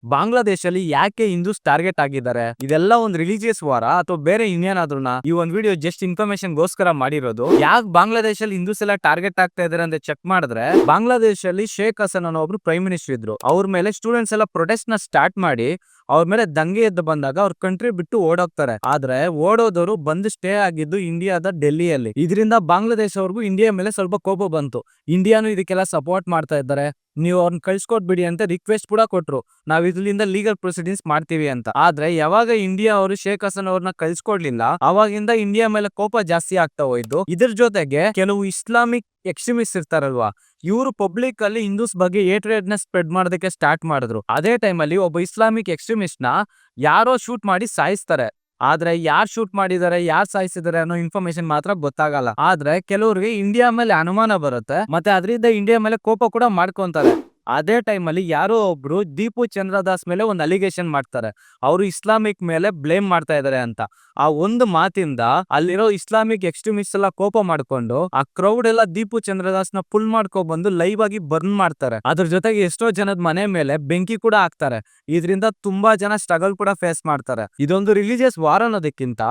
ಬಾಂಗ್ಲಾದೇಶಲ್ಲಿ ಯಾಕೆ ಹಿಂದೂಸ್ ಟಾರ್ಗೆಟ್ ಆಗಿದ್ದಾರೆ? ಇದೆಲ್ಲ ಒಂದು ರಿಲಿಜಿಯಸ್ ವಾರ ಅಥವಾ ಬೇರೆ ಇನ್ನೇನಾದ್ರೂ ಈ ಒಂದು ವಿಡಿಯೋ ಜಸ್ಟ್ ಇನ್ಫಾರ್ಮೇಶನ್ ಗೋಸ್ಕರ ಮಾಡಿರೋದು. ಯಾಕೆ ಬಾಂಗ್ಲಾದೇಶಲ್ಲಿ ಹಿಂದೂಸ್ ಎಲ್ಲ ಟಾರ್ಗೆಟ್ ಆಗ್ತಾ ಇದಾರೆ ಅಂತ ಚೆಕ್ ಮಾಡಿದ್ರೆ, ಬಾಂಗ್ಲಾದೇಶಲ್ಲಿ ಶೇಖ್ ಹಸನ್ ಅನ್ನೋ ಒಬ್ರು ಪ್ರೈಮ್ ಮಿನಿಸ್ಟರ್ ಇದ್ರು. ಅವ್ರ ಮೇಲೆ ಸ್ಟೂಡೆಂಟ್ಸ್ ಎಲ್ಲ ಪ್ರೊಟೆಸ್ಟ್ ನ ಸ್ಟಾರ್ಟ್ ಮಾಡಿ ಅವ್ರ ಮೇಲೆ ದಂಗೆ ಎದ್ದು ಬಂದಾಗ ಅವ್ರ ಕಂಟ್ರಿ ಬಿಟ್ಟು ಓಡೋಗ್ತಾರೆ. ಆದ್ರೆ ಓಡೋದವರು ಬಂದು ಸ್ಟೇ ಆಗಿದ್ದು ಇಂಡಿಯಾದ ಡೆಲ್ಲಿಯಲ್ಲಿ. ಇದರಿಂದ ಬಾಂಗ್ಲಾದೇಶ ಅವ್ರಿಗೂ ಇಂಡಿಯಾ ಮೇಲೆ ಸ್ವಲ್ಪ ಕೋಪ ಬಂತು. ಇಂಡಿಯಾನು ಇದಕ್ಕೆಲ್ಲ ಸಪೋರ್ಟ್ ಮಾಡ್ತಾ ಇದ್ದಾರೆ, ನೀವು ಅವ್ರನ್ನ ಕಳ್ಸ್ಕೊಟ್ಬಿಡಿ ಅಂತ ರಿಕ್ವೆಸ್ಟ್ ಕೂಡ ಕೊಟ್ರು. ನಾವ್ ಇದರಿಂದ ಲೀಗಲ್ ಪ್ರೊಸೀಡಿಂಗ್ಸ್ ಮಾಡ್ತೀವಿ ಅಂತ. ಆದ್ರೆ ಯಾವಾಗ ಇಂಡಿಯಾ ಅವರು ಶೇಖ್ ಹಸನ್ ಅವ್ರನ್ನ ಕಳ್ಸ್ಕೊಡ್ಲಿಲ್ಲ, ಅವಾಗಿಂದ ಇಂಡಿಯಾ ಮೇಲೆ ಕೋಪ ಜಾಸ್ತಿ ಆಗ್ತಾ ಹೋಯ್ತು. ಇದ್ರ ಜೊತೆಗೆ ಕೆಲವು ಇಸ್ಲಾಮಿಕ್ ಎಕ್ಸ್ಟ್ರೀಮಿಸ್ಟ್ ಇರ್ತಾರಲ್ವಾ, ಇವರು ಪಬ್ಲಿಕ್ ಅಲ್ಲಿ ಹಿಂದೂಸ್ ಬಗ್ಗೆ ಹೇಟ್ರೇಡ್ ನ ಸ್ಪ್ರೆಡ್ ಮಾಡೋದಕ್ಕೆ ಸ್ಟಾರ್ಟ್ ಮಾಡಿದ್ರು. ಅದೇ ಟೈಮ್ ಅಲ್ಲಿ ಒಬ್ಬ ಇಸ್ಲಾಮಿಕ್ ಎಕ್ಸ್ಟ್ರೀಮಿಸ್ಟ್ ನ ಯಾರೋ ಶೂಟ್ ಮಾಡಿ ಸಾಯಿಸ್ತಾರೆ. ಆದ್ರೆ ಯಾರ್ ಶೂಟ್ ಮಾಡಿದ್ದಾರೆ, ಯಾರ್ ಸಾಯಿಸಿದ್ದಾರೆ ಅನ್ನೋ ಇನ್ಫಾರ್ಮೇಶನ್ ಮಾತ್ರ ಗೊತ್ತಾಗಲ್ಲ. ಆದ್ರೆ ಕೆಲವ್ರಿಗೆ ಇಂಡಿಯಾ ಮೇಲೆ ಅನುಮಾನ ಬರುತ್ತೆ, ಮತ್ತೆ ಅದರಿಂದ ಇಂಡಿಯಾ ಮೇಲೆ ಕೋಪ ಕೂಡ ಮಾಡ್ಕೊಂತಾರೆ. ಅದೇ ಟೈಮ್ ಅಲ್ಲಿ ಯಾರೋ ಒಬ್ರು ದೀಪು ಚಂದ್ರದಾಸ್ ಮೇಲೆ ಒಂದು ಅಲಿಗೇಷನ್ ಮಾಡ್ತಾರೆ, ಅವರು ಇಸ್ಲಾಮಿಕ್ ಮೇಲೆ ಬ್ಲೇಮ್ ಮಾಡ್ತಾ ಇದಾರೆ ಅಂತ. ಆ ಒಂದು ಮಾತಿಂದ ಅಲ್ಲಿರೋ ಇಸ್ಲಾಮಿಕ್ ಎಕ್ಸ್ಟ್ರೀಮಿಸ್ಟ್ ಎಲ್ಲ ಕೋಪ ಮಾಡ್ಕೊಂಡು ಆ ಕ್ರೌಡ್ ಎಲ್ಲ ದೀಪು ಚಂದ್ರದಾಸ್ ನ ಪುಲ್ ಮಾಡ್ಕೊ ಬಂದು ಲೈವ್ ಆಗಿ ಬರ್ನ್ ಮಾಡ್ತಾರೆ. ಅದ್ರ ಜೊತೆಗೆ ಎಷ್ಟೋ ಜನದ ಮನೆ ಮೇಲೆ ಬೆಂಕಿ ಕೂಡ ಹಾಕ್ತಾರೆ. ಇದರಿಂದ ತುಂಬಾ ಜನ ಸ್ಟ್ರಗಲ್ ಕೂಡ ಫೇಸ್ ಮಾಡ್ತಾರೆ. ಇದೊಂದು ರಿಲಿಜಿಯಸ್ ವಾರ್ ಅನ್ನೋದಕ್ಕಿಂತ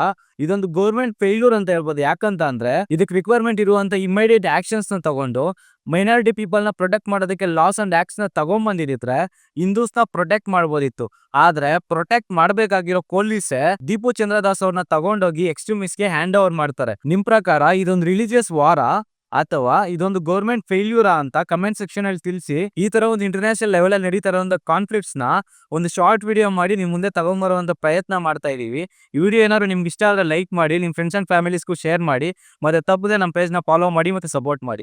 ಇದೊಂದು ಗೌರ್ಮೆಂಟ್ ಫೇಲ್ಯೂರ್ ಅಂತ ಹೇಳ್ಬೋದು. ಯಾಕಂತ ಅಂದ್ರೆ ಇದಕ್ಕೆ ರಿಕ್ವೈರ್ಮೆಂಟ್ ಇರುವಂತ ಇಮಿಡಿಯೇಟ್ ಆಕ್ಷನ್ಸ್ ನ ತಗೊಂಡು ಮೈನಾರಿಟಿ ಪೀಪಲ್ ನ ಪ್ರೊಟೆಕ್ಟ್ ಮಾಡೋದಕ್ಕೆ ಲಾಸ್ ಅಂಡ್ ಆಕ್ಟ್ಸ್ ನ ತಗೊಂಡ್ಬಂದಿದ್ರೆ ಹಿಂದೂಸ್ ನ ಪ್ರೊಟೆಕ್ಟ್ ಮಾಡ್ಬೋದಿತ್ತು. ಆದ್ರೆ ಪ್ರೊಟೆಕ್ಟ್ ಮಾಡ್ಬೇಕಾಗಿರೋ ಪೊಲೀಸೇ ದೀಪು ಚಂದ್ರದಾಸ್ ಅವ್ರನ್ನ ತಗೊಂಡೋಗಿ ಎಕ್ಸ್ಟ್ರೀಮಿಸ್ಟ್ ಗೆ ಹ್ಯಾಂಡ್ ಓವರ್ ಮಾಡ್ತಾರೆ. ನಿಮ್ ಪ್ರಕಾರ ಇದೊಂದು ರಿಲಿಜಿಯಸ್ ವಾರ ಅಥವಾ ಇದೊಂದು ಗೌರ್ಮೆಂಟ್ ಫೇಲ್ಯೂರಾ ಅಂತ ಕಮೆಂಟ್ ಸೆಕ್ಷನ್ ಅಲ್ಲಿ ತಿಳಿಸಿ. ಈ ತರ ಒಂದು ಇಂಟರ್ನ್ಯಾಷನಲ್ ಲೆವೆಲ್ ಅಲ್ಲಿ ನಡೀತಾ ಇರೋ ಕಾನ್ಫ್ಲಿಕ್ಟ್ಸ್ ನ ಒಂದು ಶಾರ್ಟ್ ವಿಡಿಯೋ ಮಾಡಿ ನಿಮ್ ಮುಂದೆ ತಗೊಂಡ್ಬರುವಂತ ಪ್ರಯತ್ನ ಮಾಡ್ತಾ ಇದೀವಿ. ಈ ವಿಡಿಯೋ ಏನಾದ್ರು ನಿಮ್ಗೆ ಇಷ್ಟ ಆದ್ರೆ ಲೈಕ್ ಮಾಡಿ, ನಿಮ್ ಫ್ರೆಂಡ್ಸ್ ಅಂಡ್ ಫ್ಯಾಮಿಲೀಸ್ಗೂ ಶೇರ್ ಮಾಡಿ, ಮತ್ತೆ ತಪ್ಪದೆ ನಮ್ಮ ಪೇಜ್ ನ ಫಾಲೋ ಮಾಡಿ ಮತ್ತೆ ಸಪೋರ್ಟ್ ಮಾಡಿ.